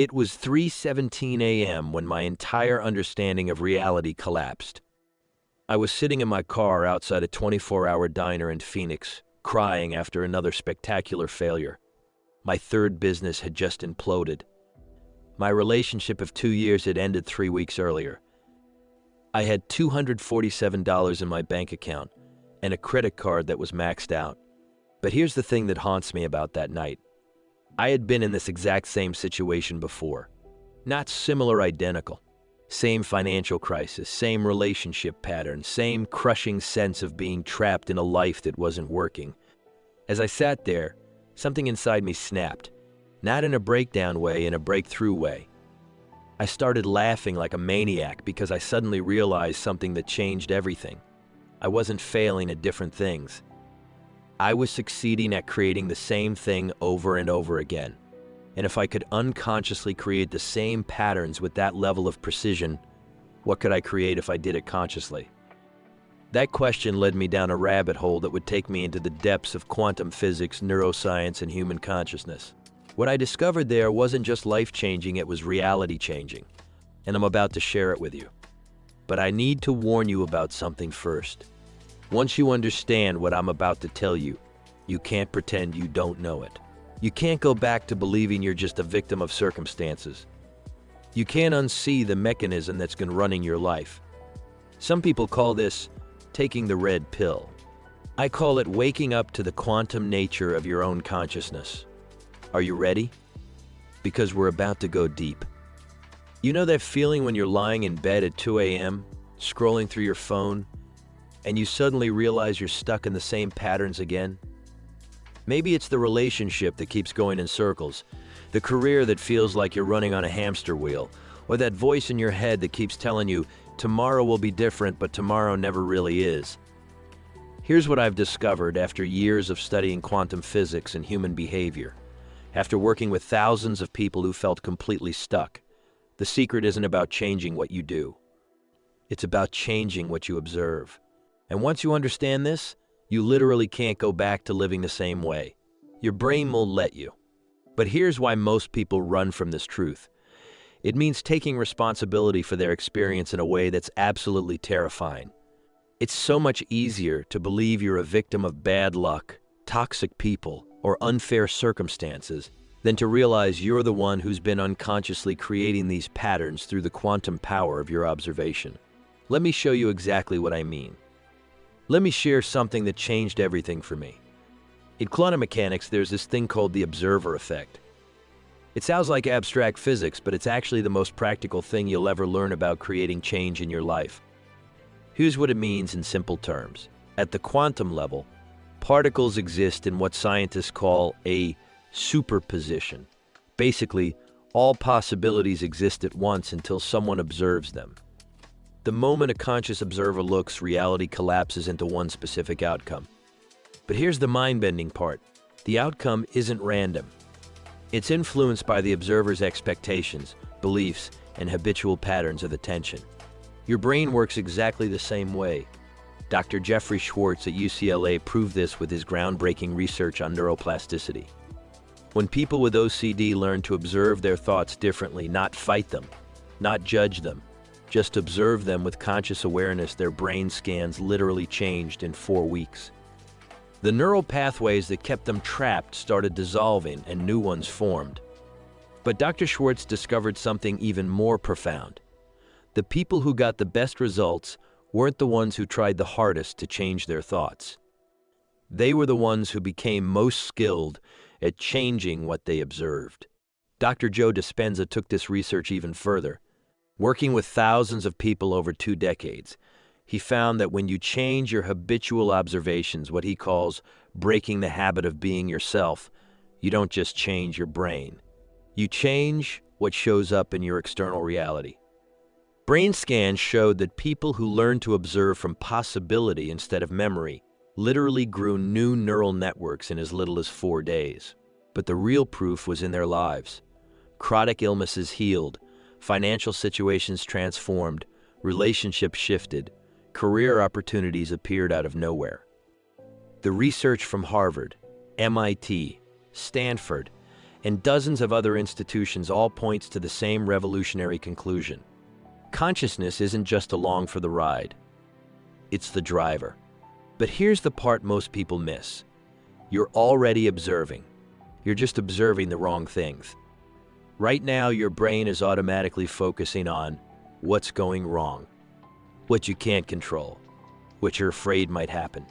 It was 3:17 a.m. when my entire understanding of reality collapsed. I was sitting in my car outside a 24-hour diner in Phoenix, crying after another spectacular failure. My third business had just imploded. My relationship of 2 years had ended 3 weeks earlier. I had $247 in my bank account and a credit card that was maxed out. But here's the thing that haunts me about that night. I had been in this exact same situation before. Not similar, identical. Same financial crisis, same relationship pattern, same crushing sense of being trapped in a life that wasn't working. As I sat there, something inside me snapped. Not in a breakdown way, in a breakthrough way. I started laughing like a maniac because I suddenly realized something that changed everything. I wasn't failing at different things. I was succeeding at creating the same thing over and over again. And if I could unconsciously create the same patterns with that level of precision, what could I create if I did it consciously? That question led me down a rabbit hole that would take me into the depths of quantum physics, neuroscience, and human consciousness. What I discovered there wasn't just life-changing, it was reality-changing. And I'm about to share it with you. But I need to warn you about something first. Once you understand what I'm about to tell you, you can't pretend you don't know it. You can't go back to believing you're just a victim of circumstances. You can't unsee the mechanism that's been running your life. Some people call this taking the red pill. I call it waking up to the quantum nature of your own consciousness. Are you ready? Because we're about to go deep. You know that feeling when you're lying in bed at 2 a.m., scrolling through your phone, and you suddenly realize you're stuck in the same patterns again? Maybe it's the relationship that keeps going in circles, the career that feels like you're running on a hamster wheel, or that voice in your head that keeps telling you, tomorrow will be different, but tomorrow never really is. Here's what I've discovered after years of studying quantum physics and human behavior. After working with thousands of people who felt completely stuck, the secret isn't about changing what you do. It's about changing what you observe. And once you understand this, you literally can't go back to living the same way. Your brain won't let you. But here's why most people run from this truth. It means taking responsibility for their experience in a way that's absolutely terrifying. It's so much easier to believe you're a victim of bad luck, toxic people, or unfair circumstances than to realize you're the one who's been unconsciously creating these patterns through the quantum power of your observation. Let me show you exactly what I mean. Let me share something that changed everything for me. In quantum mechanics, there's this thing called the observer effect. It sounds like abstract physics, but it's actually the most practical thing you'll ever learn about creating change in your life. Here's what it means in simple terms. At the quantum level, particles exist in what scientists call a superposition. Basically, all possibilities exist at once until someone observes them. The moment a conscious observer looks, reality collapses into one specific outcome. But here's the mind-bending part. The outcome isn't random. It's influenced by the observer's expectations, beliefs, and habitual patterns of attention. Your brain works exactly the same way. Dr. Jeffrey Schwartz at UCLA proved this with his groundbreaking research on neuroplasticity. When people with OCD learn to observe their thoughts differently, not fight them, not judge them, just observe them with conscious awareness, their brain scans literally changed in 4 weeks. The neural pathways that kept them trapped started dissolving and new ones formed. But Dr. Schwartz discovered something even more profound. The people who got the best results weren't the ones who tried the hardest to change their thoughts. They were the ones who became most skilled at changing what they observed. Dr. Joe Dispenza took this research even further. Working with thousands of people over 2 decades, he found that when you change your habitual observations, what he calls breaking the habit of being yourself, you don't just change your brain. You change what shows up in your external reality. Brain scans showed that people who learned to observe from possibility instead of memory literally grew new neural networks in as little as 4 days. But the real proof was in their lives. Chronic illnesses healed, financial situations transformed, relationships shifted, career opportunities appeared out of nowhere. The research from Harvard, MIT, Stanford, and dozens of other institutions all points to the same revolutionary conclusion. Consciousness isn't just along for the ride. It's the driver. But here's the part most people miss. You're already observing. You're just observing the wrong things. Right now, your brain is automatically focusing on what's going wrong, what you can't control, what you're afraid might happen,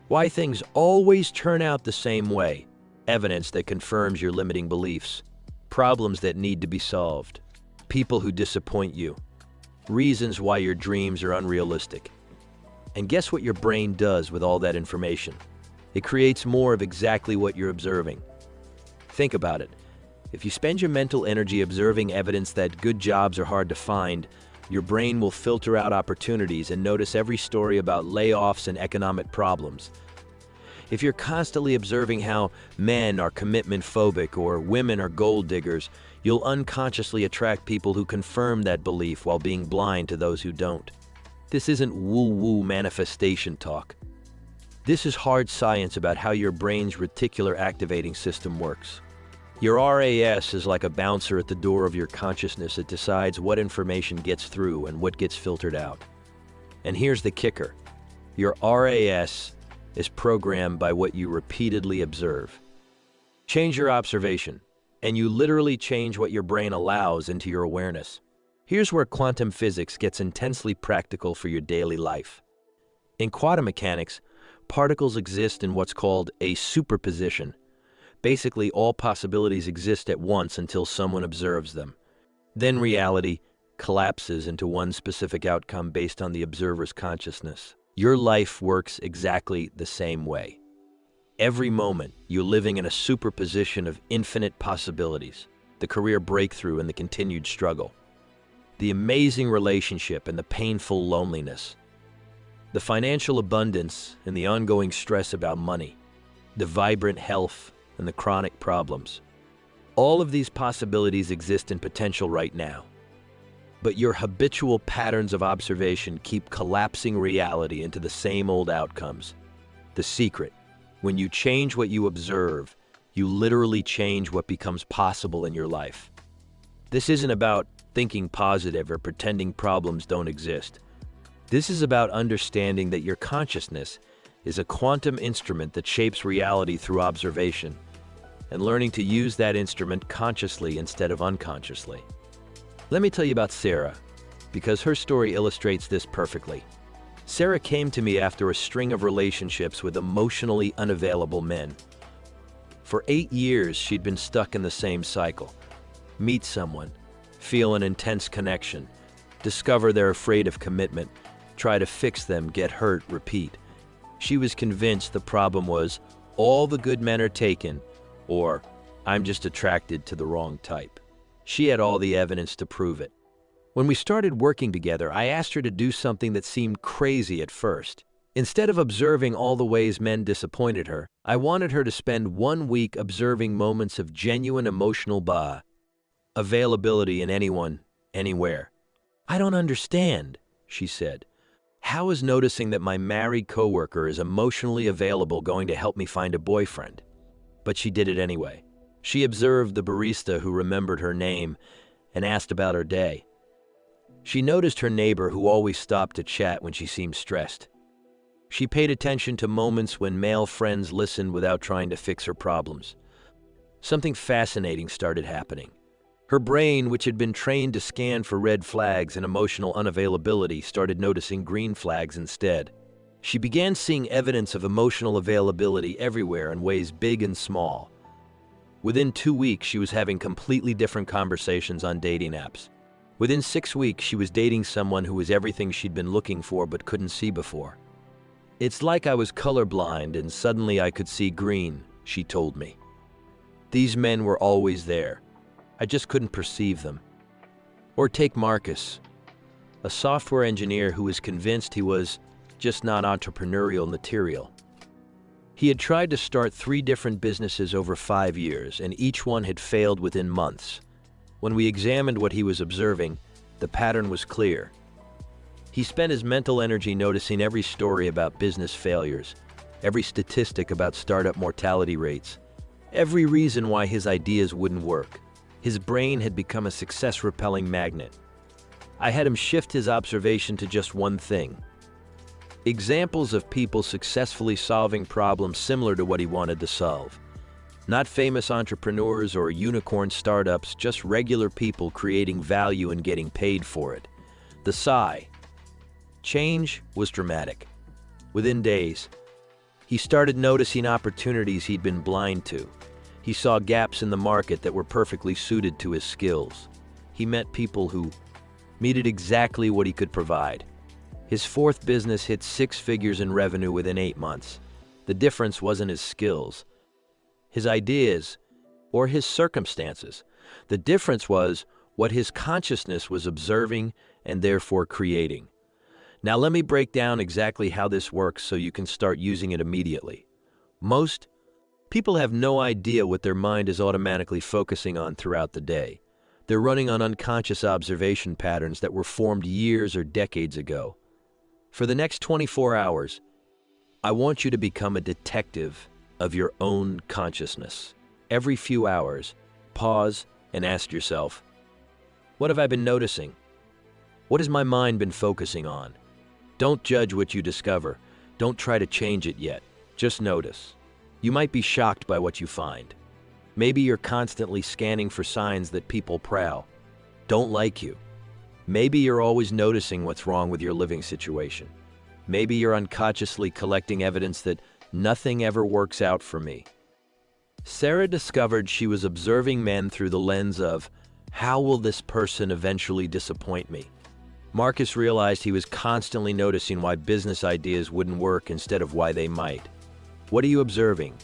why things always turn out the same way, evidence that confirms your limiting beliefs, problems that need to be solved, people who disappoint you, reasons why your dreams are unrealistic. And guess what your brain does with all that information? It creates more of exactly what you're observing. Think about it. If you spend your mental energy observing evidence that good jobs are hard to find, your brain will filter out opportunities and notice every story about layoffs and economic problems. If you're constantly observing how men are commitment phobic or women are gold diggers, you'll unconsciously attract people who confirm that belief while being blind to those who don't. This isn't woo-woo manifestation talk. This is hard science about how your brain's reticular activating system works. Your RAS is like a bouncer at the door of your consciousness. It decides what information gets through and what gets filtered out. And here's the kicker. Your RAS is programmed by what you repeatedly observe. Change your observation, and you literally change what your brain allows into your awareness. Here's where quantum physics gets intensely practical for your daily life. In quantum mechanics, particles exist in what's called a superposition. Basically, all possibilities exist at once until someone observes them. Then reality collapses into one specific outcome based on the observer's consciousness. Your life works exactly the same way. Every moment, you're living in a superposition of infinite possibilities, the career breakthrough and the continued struggle, the amazing relationship and the painful loneliness, the financial abundance and the ongoing stress about money, the vibrant health and the chronic problems. All of these possibilities exist in potential right now. But your habitual patterns of observation keep collapsing reality into the same old outcomes. The secret: when you change what you observe, you literally change what becomes possible in your life. This isn't about thinking positive or pretending problems don't exist. This is about understanding that your consciousness is a quantum instrument that shapes reality through observation, and learning to use that instrument consciously instead of unconsciously. Let me tell you about Sarah, because her story illustrates this perfectly. Sarah came to me after a string of relationships with emotionally unavailable men. For 8 years, she'd been stuck in the same cycle. Meet someone, feel an intense connection, discover they're afraid of commitment, try to fix them, get hurt, repeat. She was convinced the problem was, all the good men are taken, or I'm just attracted to the wrong type. She had all the evidence to prove it. When we started working together, I asked her to do something that seemed crazy at first. Instead of observing all the ways men disappointed her, I wanted her to spend 1 week observing moments of genuine emotional availability in anyone, anywhere. I don't understand, she said. How is noticing that my married coworker is emotionally available going to help me find a boyfriend? But she did it anyway. She observed the barista who remembered her name and asked about her day. She noticed her neighbor who always stopped to chat when she seemed stressed. She paid attention to moments when male friends listened without trying to fix her problems. Something fascinating started happening. Her brain, which had been trained to scan for red flags and emotional unavailability, started noticing green flags instead. She began seeing evidence of emotional availability everywhere in ways big and small. Within 2 weeks, she was having completely different conversations on dating apps. Within 6 weeks, she was dating someone who was everything she'd been looking for but couldn't see before. It's like I was colorblind and suddenly I could see green, she told me. These men were always there. I just couldn't perceive them. Or take Marcus, a software engineer who was convinced he was just not entrepreneurial material. He had tried to start 3 different businesses over 5 years, and each one had failed within months. When we examined what he was observing, the pattern was clear. He spent his mental energy noticing every story about business failures, every statistic about startup mortality rates, Every reason why his ideas wouldn't work. His brain had become a success-repelling magnet. I had him shift his observation to just one thing. Examples of people successfully solving problems similar to what he wanted to solve. Not famous entrepreneurs or unicorn startups, just regular people creating value and getting paid for it. The sigh. Change was dramatic. Within days, he started noticing opportunities he'd been blind to. He saw gaps in the market that were perfectly suited to his skills. He met people who needed exactly what he could provide. His fourth business hit 6 figures in revenue within 8 months. The difference wasn't his skills, his ideas, or his circumstances. The difference was what his consciousness was observing and therefore creating. Now let me break down exactly how this works so you can start using it immediately. Most people have no idea what their mind is automatically focusing on throughout the day. They're running on unconscious observation patterns that were formed years or decades ago. For the next 24 hours, I want you to become a detective of your own consciousness. Every few hours, pause and ask yourself, what have I been noticing? What has my mind been focusing on? Don't judge what you discover. Don't try to change it yet. Just notice. You might be shocked by what you find. Maybe you're constantly scanning for signs that people prowl, don't like you. Maybe you're always noticing what's wrong with your living situation. Maybe you're unconsciously collecting evidence that nothing ever works out for me. Sarah discovered she was observing men through the lens of, how will this person eventually disappoint me? Marcus realized he was constantly noticing why business ideas wouldn't work instead of why they might. What are you observing?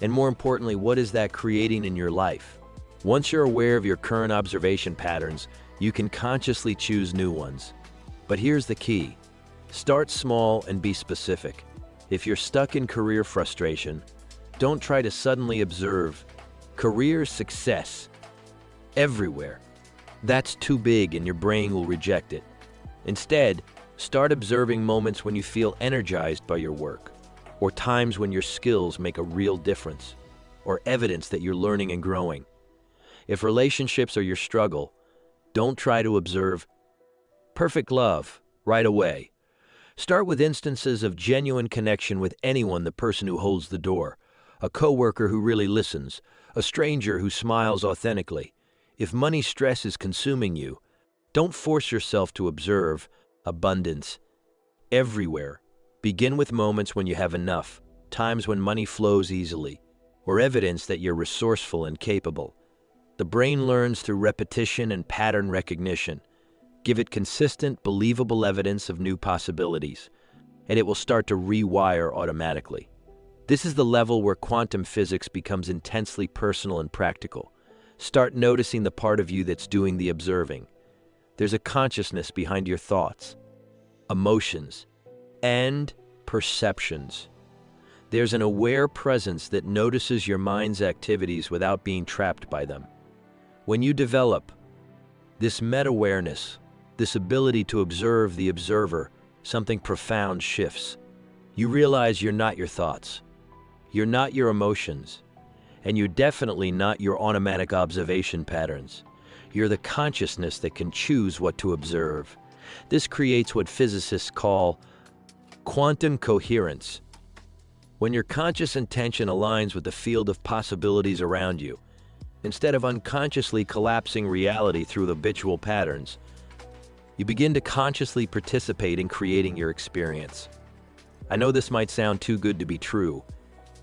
And more importantly, what is that creating in your life? Once you're aware of your current observation patterns, you can consciously choose new ones. But here's the key. Start small and be specific. If you're stuck in career frustration, don't try to suddenly observe career success everywhere. That's too big and your brain will reject it. Instead, start observing moments when you feel energized by your work, or times when your skills make a real difference, or evidence that you're learning and growing. If relationships are your struggle, don't try to observe perfect love right away. Start with instances of genuine connection with anyone, the person who holds the door, a coworker who really listens, a stranger who smiles authentically. If money stress is consuming you, don't force yourself to observe abundance everywhere. Begin with moments when you have enough, times when money flows easily, or evidence that you're resourceful and capable. The brain learns through repetition and pattern recognition. Give it consistent, believable evidence of new possibilities, and it will start to rewire automatically. This is the level where quantum physics becomes intensely personal and practical. Start noticing the part of you that's doing the observing. There's a consciousness behind your thoughts, emotions, and perceptions. There's an aware presence that notices your mind's activities without being trapped by them. When you develop this meta-awareness, this ability to observe the observer, something profound shifts. You realize you're not your thoughts, you're not your emotions, and you're definitely not your automatic observation patterns. You're the consciousness that can choose what to observe. This creates what physicists call quantum coherence. When your conscious intention aligns with the field of possibilities around you, instead of unconsciously collapsing reality through habitual patterns, you begin to consciously participate in creating your experience. I know this might sound too good to be true,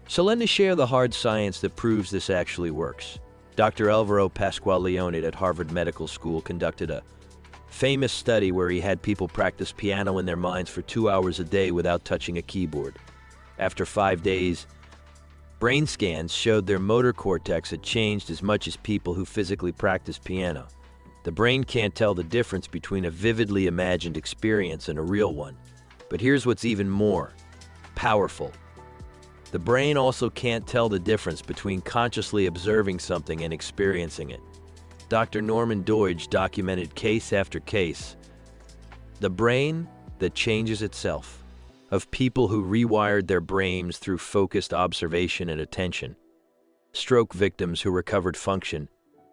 so let me share the hard science that proves this actually works. Dr. Alvaro Pascual-Leone at Harvard Medical School conducted a famous study where he had people practice piano in their minds for 2 hours a day without touching a keyboard. After 5 days, brain scans showed their motor cortex had changed as much as people who physically practice piano. The brain can't tell the difference between a vividly imagined experience and a real one. But here's what's even more powerful. The brain also can't tell the difference between consciously observing something and experiencing it. Dr. Norman Doidge documented case after case. The brain that changes itself, of people who rewired their brains through focused observation and attention. stroke victims who recovered function,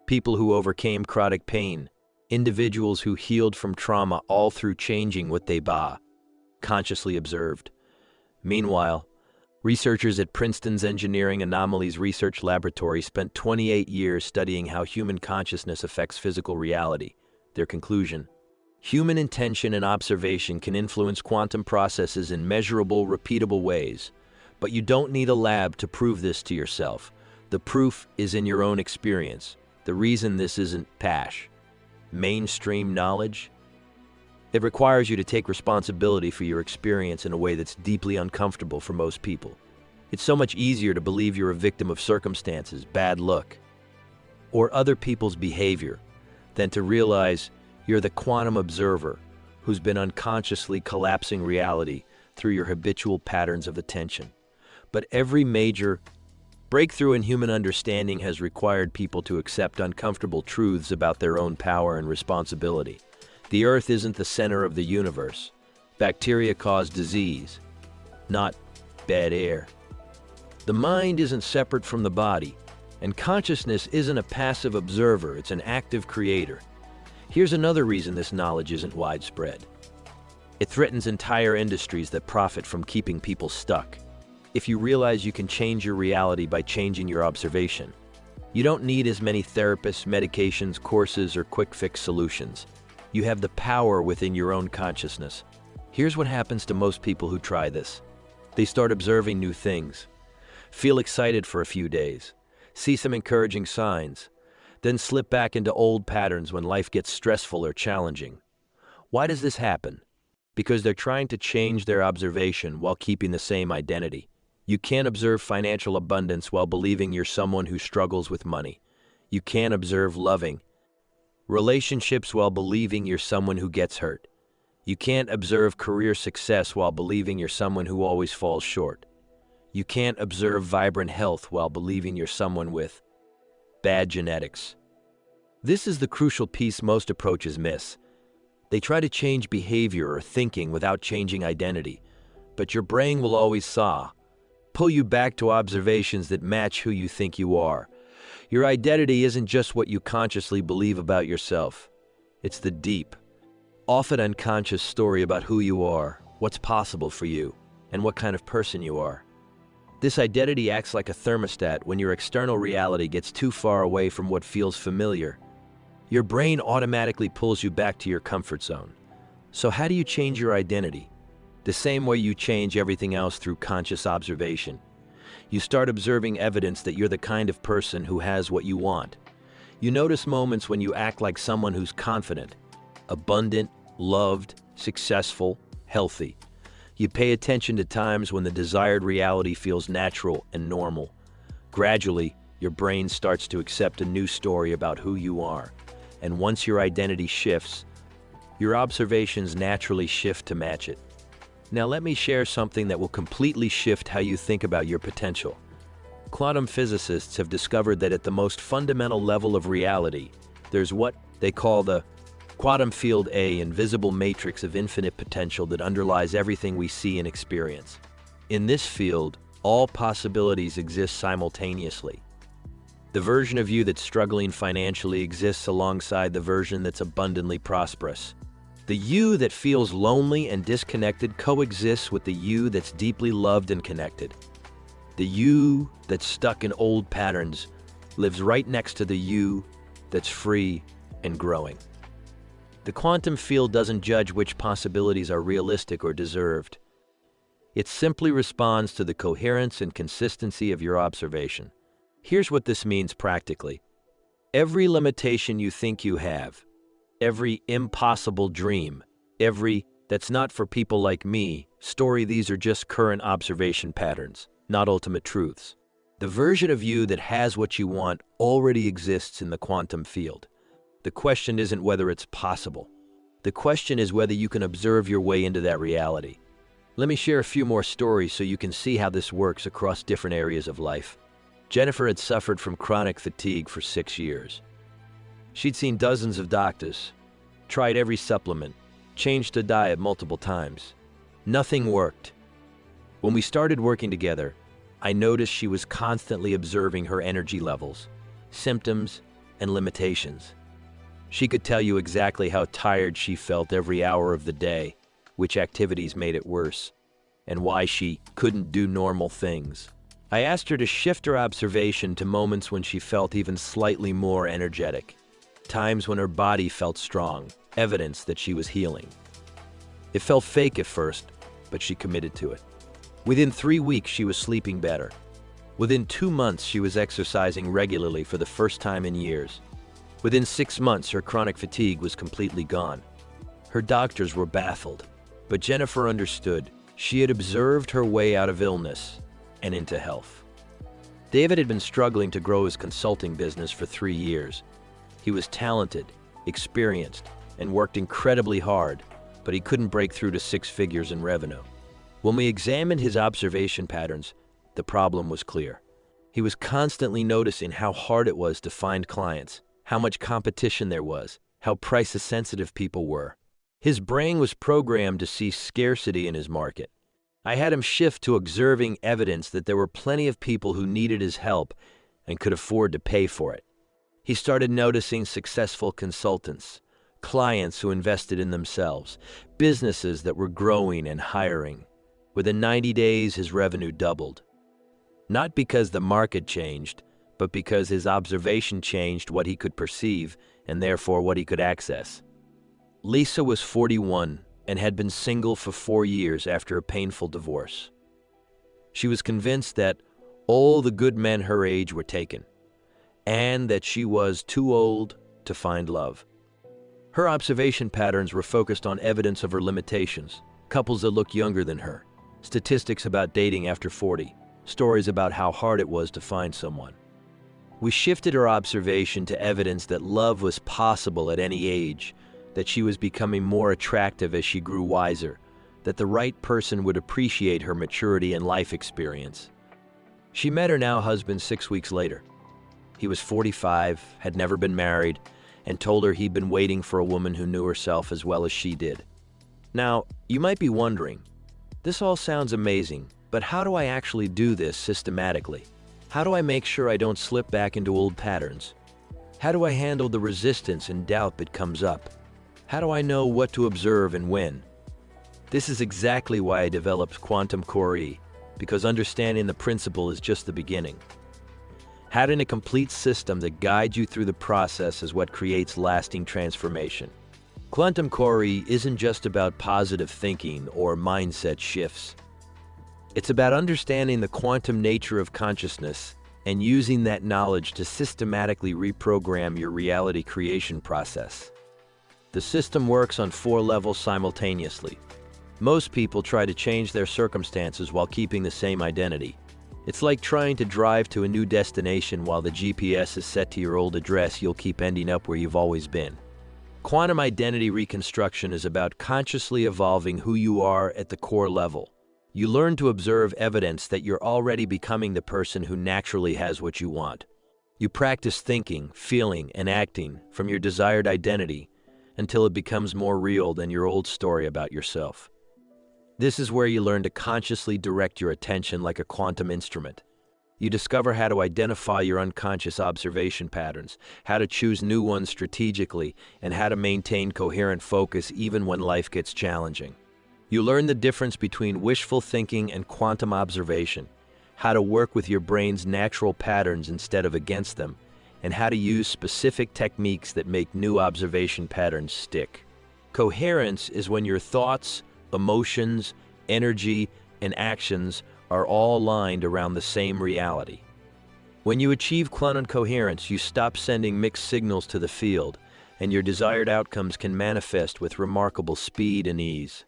people who overcame chronic pain, individuals who healed from trauma, all through changing what they consciously observed. Meanwhile, researchers at Princeton's Engineering Anomalies Research Laboratory spent 28 years studying how human consciousness affects physical reality. Their conclusion: human intention and observation can influence quantum processes in measurable, repeatable ways. But you don't need a lab to prove this to yourself. The proof is in your own experience. The reason this isn't mainstream knowledge, it requires you to take responsibility for your experience in a way that's deeply uncomfortable for most people. It's so much easier to believe you're a victim of circumstances, bad luck, or other people's behavior than to realize you're the quantum observer who's been unconsciously collapsing reality through your habitual patterns of attention. But every major breakthrough in human understanding has required people to accept uncomfortable truths about their own power and responsibility. The Earth isn't the center of the universe. Bacteria cause disease, not bad air. The mind isn't separate from the body, and consciousness isn't a passive observer, it's an active creator. Here's another reason this knowledge isn't widespread. It threatens entire industries that profit from keeping people stuck. If you realize you can change your reality by changing your observation, you don't need as many therapists, medications, courses, or quick-fix solutions. You have the power within your own consciousness. Here's what happens to most people who try this. They start observing new things, feel excited for a few days, see some encouraging signs, then slip back into old patterns when life gets stressful or challenging. Why does this happen? Because they're trying to change their observation while keeping the same identity. You can't observe financial abundance while believing you're someone who struggles with money. You can't observe loving relationships while believing you're someone who gets hurt. You can't observe career success while believing you're someone who always falls short. You can't observe vibrant health while believing you're someone with bad genetics. This is the crucial piece most approaches miss. They try to change behavior or thinking without changing identity, but your brain will always pull you back to observations that match who you think you are. Your identity isn't just what you consciously believe about yourself. It's the deep, often unconscious story about who you are, what's possible for you, and what kind of person you are. This identity acts like a thermostat. When your external reality gets too far away from what feels familiar, your brain automatically pulls you back to your comfort zone. So how do you change your identity? The same way you change everything else, through conscious observation. You start observing evidence that you're the kind of person who has what you want. You notice moments when you act like someone who's confident, abundant, loved, successful, healthy. You pay attention to times when the desired reality feels natural and normal. Gradually, your brain starts to accept a new story about who you are. And once your identity shifts, your observations naturally shift to match it. Now let me share something that will completely shift how you think about your potential. Quantum physicists have discovered that at the most fundamental level of reality, there's what they call the quantum field, a invisible matrix of infinite potential that underlies everything we see and experience. In this field, all possibilities exist simultaneously. The version of you that's struggling financially exists alongside the version that's abundantly prosperous. The you that feels lonely and disconnected coexists with the you that's deeply loved and connected. The you that's stuck in old patterns lives right next to the you that's free and growing. The quantum field doesn't judge which possibilities are realistic or deserved. It simply responds to the coherence and consistency of your observation. Here's what this means practically. Every limitation you think you have, every impossible dream, every "that's not for people like me" story, these are just current observation patterns, not ultimate truths. The version of you that has what you want already exists in the quantum field. The question isn't whether it's possible. The question is whether you can observe your way into that reality. Let me share a few more stories so you can see how this works across different areas of life. Jennifer had suffered from chronic fatigue for 6 years. She'd seen dozens of doctors, tried every supplement, changed her diet multiple times. Nothing worked. When we started working together, I noticed she was constantly observing her energy levels, symptoms, and limitations. She could tell you exactly how tired she felt every hour of the day, which activities made it worse, and why she couldn't do normal things. I asked her to shift her observation to moments when she felt even slightly more energetic, times when her body felt strong, evidence that she was healing. It felt fake at first, but she committed to it. Within 3 weeks, she was sleeping better. Within 2 months, she was exercising regularly for the first time in years. Within 6 months, her chronic fatigue was completely gone. Her doctors were baffled, but Jennifer understood. She had observed her way out of illness and into health. David had been struggling to grow his consulting business for 3 years. He was talented, experienced, and worked incredibly hard, but he couldn't break through to 6 figures in revenue. When we examined his observation patterns, the problem was clear. He was constantly noticing how hard it was to find clients, how much competition there was, how price-sensitive people were. His brain was programmed to see scarcity in his market. I had him shift to observing evidence that there were plenty of people who needed his help and could afford to pay for it. He started noticing successful consultants, clients who invested in themselves, businesses that were growing and hiring. Within 90 days, his revenue doubled. Not because the market changed, but because his observation changed what he could perceive and therefore what he could access. Lisa was 41 and had been single for 4 years after a painful divorce. She was convinced that all the good men her age were taken, and that she was too old to find love. Her observation patterns were focused on evidence of her limitations, couples that looked younger than her, statistics about dating after 40, stories about how hard it was to find someone. We shifted her observation to evidence that love was possible at any age, that she was becoming more attractive as she grew wiser, that the right person would appreciate her maturity and life experience. She met her now husband 6 weeks later. He was 45, had never been married, and told her he'd been waiting for a woman who knew herself as well as she did. Now, you might be wondering, this all sounds amazing, but how do I actually do this systematically? How do I make sure I don't slip back into old patterns? How do I handle the resistance and doubt that comes up? How do I know what to observe and when? This is exactly why I developed Quantum Coree, because understanding the principle is just the beginning. Having a complete system that guides you through the process is what creates lasting transformation. Quantum Coree isn't just about positive thinking or mindset shifts. It's about understanding the quantum nature of consciousness and using that knowledge to systematically reprogram your reality creation process. The system works on 4 levels simultaneously. Most people try to change their circumstances while keeping the same identity. It's like trying to drive to a new destination while the GPS is set to your old address. You'll keep ending up where you've always been. Quantum identity reconstruction is about consciously evolving who you are at the core level. You learn to observe evidence that you're already becoming the person who naturally has what you want. You practice thinking, feeling, and acting from your desired identity until it becomes more real than your old story about yourself. This is where you learn to consciously direct your attention like a quantum instrument. You discover how to identify your unconscious observation patterns, how to choose new ones strategically, and how to maintain coherent focus even when life gets challenging. You learn the difference between wishful thinking and quantum observation, how to work with your brain's natural patterns instead of against them, and how to use specific techniques that make new observation patterns stick. Coherence is when your thoughts, emotions, energy, and actions are all aligned around the same reality. When you achieve quantum coherence, you stop sending mixed signals to the field, and your desired outcomes can manifest with remarkable speed and ease.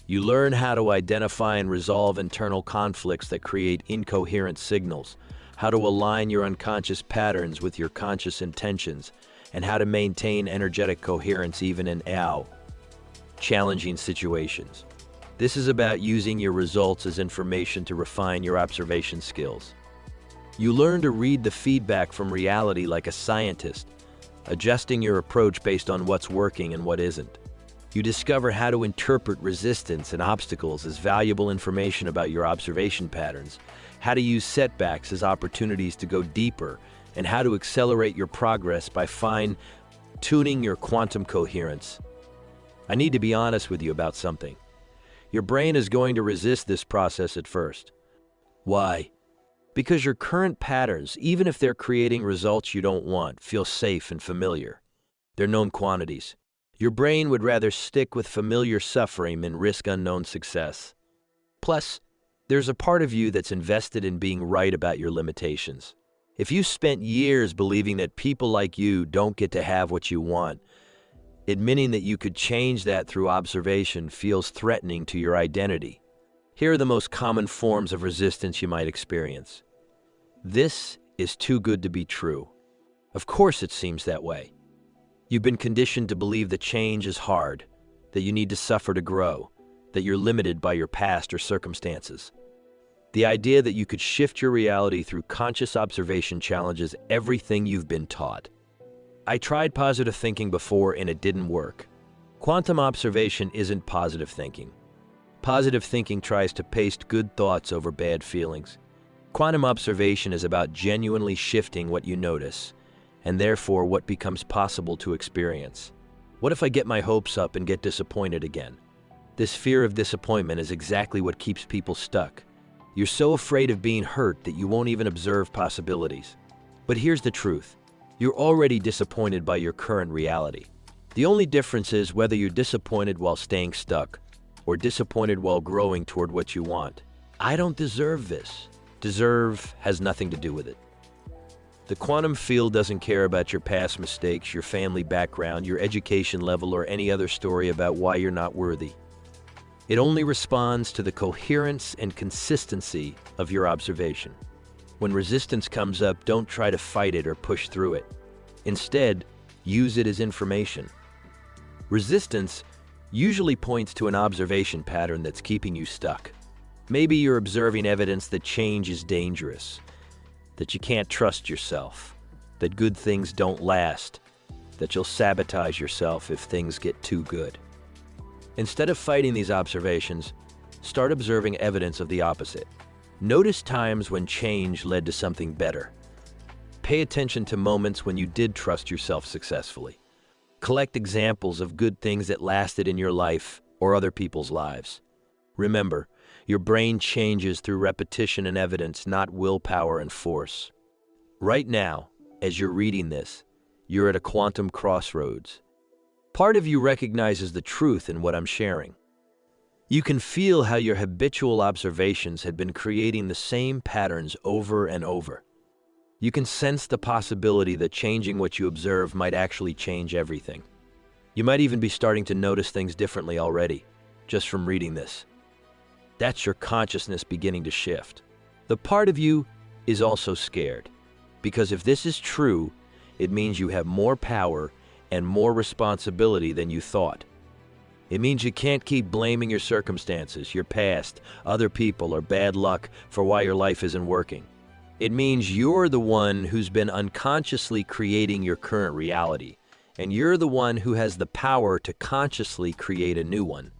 You learn how to identify and resolve internal conflicts that create incoherent signals, how to align your unconscious patterns with your conscious intentions, and how to maintain energetic coherence even in challenging situations. This is about using your results as information to refine your observation skills. You learn to read the feedback from reality like a scientist, adjusting your approach based on what's working and what isn't. You discover how to interpret resistance and obstacles as valuable information about your observation patterns, how to use setbacks as opportunities to go deeper, and how to accelerate your progress by fine-tuning your quantum coherence. I need to be honest with you about something. Your brain is going to resist this process at first. Why? Because your current patterns, even if they're creating results you don't want, feel safe and familiar. They're known quantities. Your brain would rather stick with familiar suffering than risk unknown success. Plus, there's a part of you that's invested in being right about your limitations. If you spent years believing that people like you don't get to have what you want, admitting that you could change that through observation feels threatening to your identity. Here are the most common forms of resistance you might experience. This is too good to be true. Of course it seems that way. You've been conditioned to believe that change is hard, that you need to suffer to grow, that you're limited by your past or circumstances. The idea that you could shift your reality through conscious observation challenges everything you've been taught. I tried positive thinking before and it didn't work. Quantum observation isn't positive thinking. Positive thinking tries to paste good thoughts over bad feelings. Quantum observation is about genuinely shifting what you notice, and therefore what becomes possible to experience. What if I get my hopes up and get disappointed again? This fear of disappointment is exactly what keeps people stuck. You're so afraid of being hurt that you won't even observe possibilities. But here's the truth. You're already disappointed by your current reality. The only difference is whether you're disappointed while staying stuck or disappointed while growing toward what you want. I don't deserve this. Deserve has nothing to do with it. The quantum field doesn't care about your past mistakes, your family background, your education level, or any other story about why you're not worthy. It only responds to the coherence and consistency of your observation. When resistance comes up, don't try to fight it or push through it. Instead, use it as information. Resistance usually points to an observation pattern that's keeping you stuck. Maybe you're observing evidence that change is dangerous, that you can't trust yourself, that good things don't last, that you'll sabotage yourself if things get too good. Instead of fighting these observations, start observing evidence of the opposite. Notice times when change led to something better. Pay attention to moments when you did trust yourself successfully. Collect examples of good things that lasted in your life or other people's lives. Remember, your brain changes through repetition and evidence, not willpower and force. Right now, as you're reading this, you're at a quantum crossroads. Part of you recognizes the truth in what I'm sharing. You can feel how your habitual observations had been creating the same patterns over and over. You can sense the possibility that changing what you observe might actually change everything. You might even be starting to notice things differently already, just from reading this. That's your consciousness beginning to shift. The part of you is also scared, because if this is true, it means you have more power and more responsibility than you thought. It means you can't keep blaming your circumstances, your past, other people, or bad luck for why your life isn't working. It means you're the one who's been unconsciously creating your current reality, and you're the one who has the power to consciously create a new one.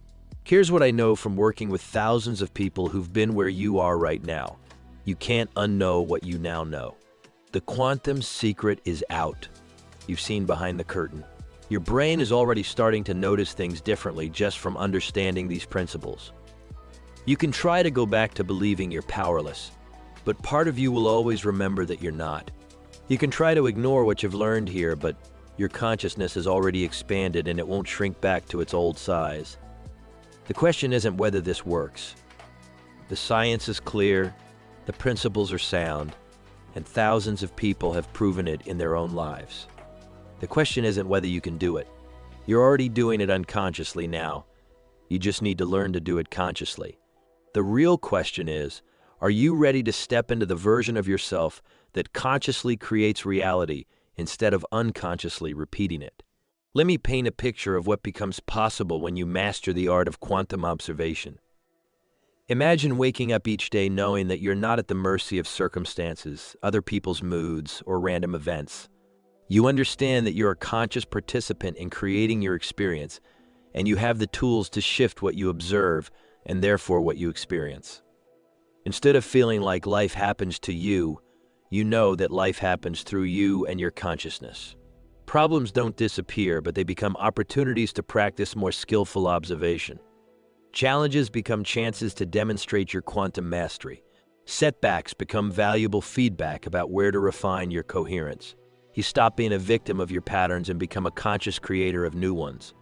Here's what I know from working with thousands of people who've been where you are right now. You can't unknow what you now know. The quantum secret is out. You've seen behind the curtain. Your brain is already starting to notice things differently just from understanding these principles. You can try to go back to believing you're powerless, but part of you will always remember that you're not. You can try to ignore what you've learned here, but your consciousness has already expanded and it won't shrink back to its old size. The question isn't whether this works. The science is clear, the principles are sound, and thousands of people have proven it in their own lives. The question isn't whether you can do it. You're already doing it unconsciously now. You just need to learn to do it consciously. The real question is, are you ready to step into the version of yourself that consciously creates reality instead of unconsciously repeating it? Let me paint a picture of what becomes possible when you master the art of quantum observation. Imagine waking up each day knowing that you're not at the mercy of circumstances, other people's moods, or random events. You understand that you're a conscious participant in creating your experience, and you have the tools to shift what you observe and therefore what you experience. Instead of feeling like life happens to you, you know that life happens through you and your consciousness. Problems don't disappear, but they become opportunities to practice more skillful observation. Challenges become chances to demonstrate your quantum mastery. Setbacks become valuable feedback about where to refine your coherence. You stop being a victim of your patterns and become a conscious creator of new ones.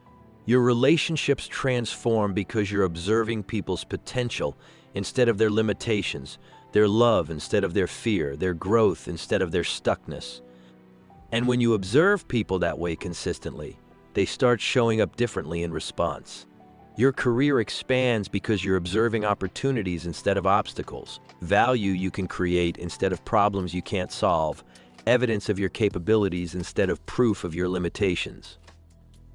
Your relationships transform because you're observing people's potential instead of their limitations, their love instead of their fear, their growth instead of their stuckness. And when you observe people that way consistently, they start showing up differently in response. Your career expands because you're observing opportunities instead of obstacles, value you can create instead of problems you can't solve, evidence of your capabilities instead of proof of your limitations.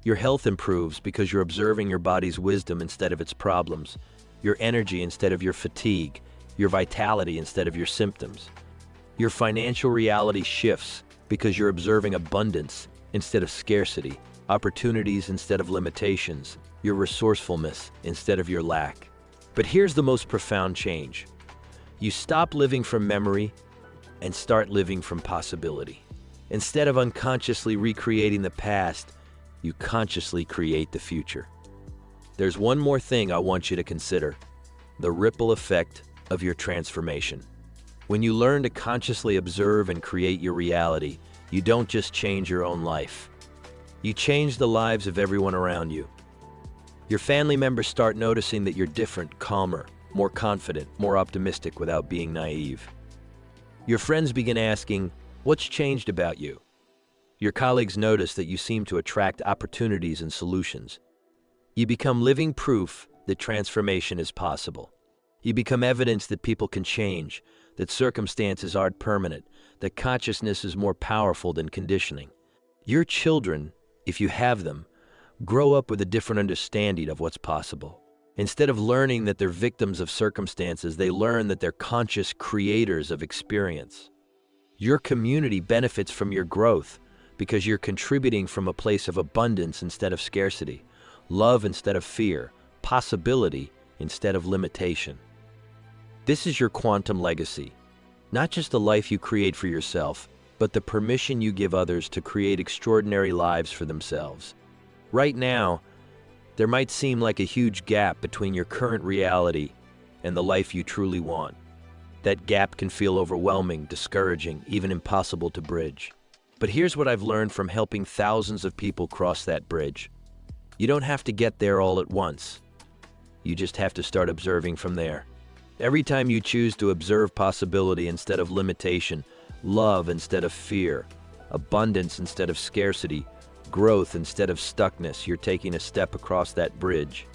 Your health improves because you're observing your body's wisdom instead of its problems, your energy instead of your fatigue, your vitality instead of your symptoms. Your financial reality shifts because you're observing abundance instead of scarcity, opportunities instead of limitations, your resourcefulness instead of your lack. But here's the most profound change. You stop living from memory and start living from possibility. Instead of unconsciously recreating the past, you consciously create the future. There's one more thing I want you to consider: the ripple effect of your transformation. When you learn to consciously observe and create your reality, you don't just change your own life. You change the lives of everyone around you. Your family members start noticing that you're different, calmer, more confident, more optimistic without being naive. Your friends begin asking, "What's changed about you?" Your colleagues notice that you seem to attract opportunities and solutions. You become living proof that transformation is possible. You become evidence that people can change, that circumstances aren't permanent, that consciousness is more powerful than conditioning. Your children, if you have them, grow up with a different understanding of what's possible. Instead of learning that they're victims of circumstances, they learn that they're conscious creators of experience. Your community benefits from your growth because you're contributing from a place of abundance instead of scarcity, love instead of fear, possibility instead of limitation. This is your quantum legacy, not just the life you create for yourself, but the permission you give others to create extraordinary lives for themselves. Right now, there might seem like a huge gap between your current reality and the life you truly want. That gap can feel overwhelming, discouraging, even impossible to bridge. But here's what I've learned from helping thousands of people cross that bridge. You don't have to get there all at once. You just have to start observing from there. Every time you choose to observe possibility instead of limitation, love instead of fear, abundance instead of scarcity, growth instead of stuckness, you're taking a step across that bridge.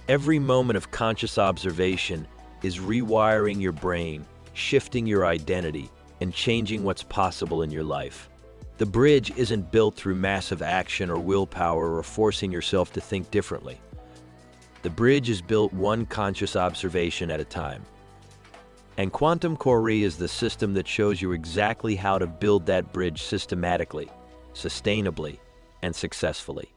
Every moment of conscious observation is rewiring your brain, shifting your identity, and changing what's possible in your life. The bridge isn't built through massive action or willpower or forcing yourself to think differently. The bridge is built one conscious observation at a time. And Quantum Coree is the system that shows you exactly how to build that bridge systematically, sustainably, and successfully.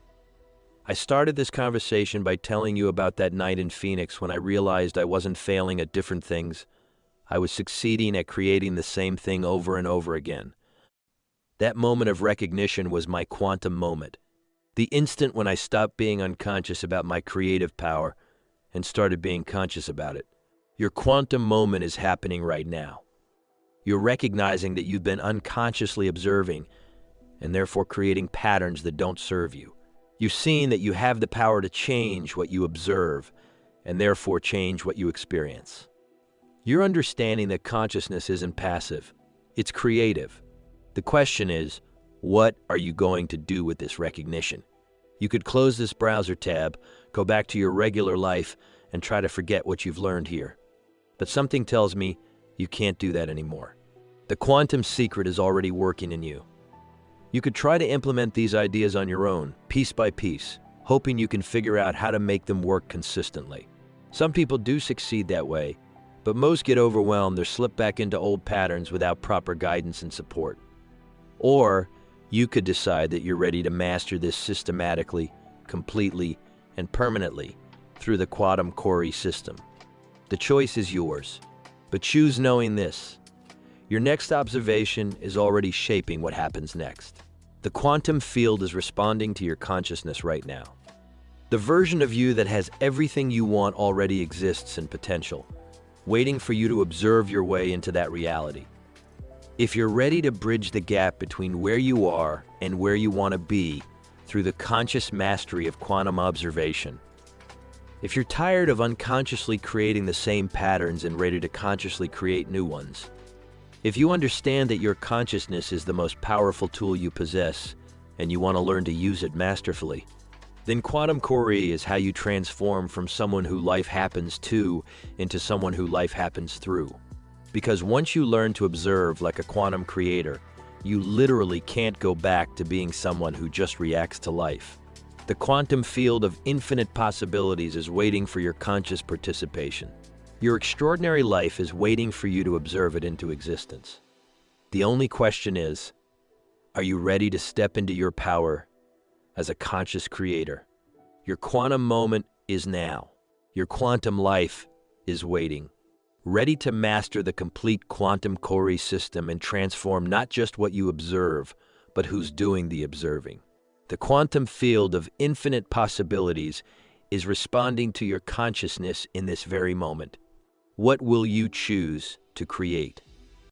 I started this conversation by telling you about that night in Phoenix when I realized I wasn't failing at different things. I was succeeding at creating the same thing over and over again. That moment of recognition was my quantum moment. The instant when I stopped being unconscious about my creative power and started being conscious about it. Your quantum moment is happening right now. You're recognizing that you've been unconsciously observing and therefore creating patterns that don't serve you. You've seen that you have the power to change what you observe and therefore change what you experience. You're understanding that consciousness isn't passive, it's creative. The question is, what are you going to do with this recognition? You could close this browser tab, go back to your regular life, and try to forget what you've learned here. But something tells me you can't do that anymore. The quantum secret is already working in you. You could try to implement these ideas on your own, piece by piece, hoping you can figure out how to make them work consistently. Some people do succeed that way, but most get overwhelmed or slip back into old patterns without proper guidance and support. Or you could decide that you're ready to master this systematically, completely, and permanently through the quantum Coree system. The choice is yours, but choose knowing this. Your next observation is already shaping what happens next. The quantum field is responding to your consciousness right now. The version of you that has everything you want already exists in potential, waiting for you to observe your way into that reality. If you're ready to bridge the gap between where you are and where you want to be through the conscious mastery of quantum observation, if you're tired of unconsciously creating the same patterns and ready to consciously create new ones, if you understand that your consciousness is the most powerful tool you possess and you want to learn to use it masterfully, then quantum Coree is how you transform from someone who life happens to into someone who life happens through. Because once you learn to observe like a quantum creator, you literally can't go back to being someone who just reacts to life. The quantum field of infinite possibilities is waiting for your conscious participation. Your extraordinary life is waiting for you to observe it into existence. The only question is, are you ready to step into your power as a conscious creator? Your quantum moment is now. Your quantum life is waiting. Ready to master the complete quantum Coree system and transform not just what you observe, but who's doing the observing. The quantum field of infinite possibilities is responding to your consciousness in this very moment. What will you choose to create?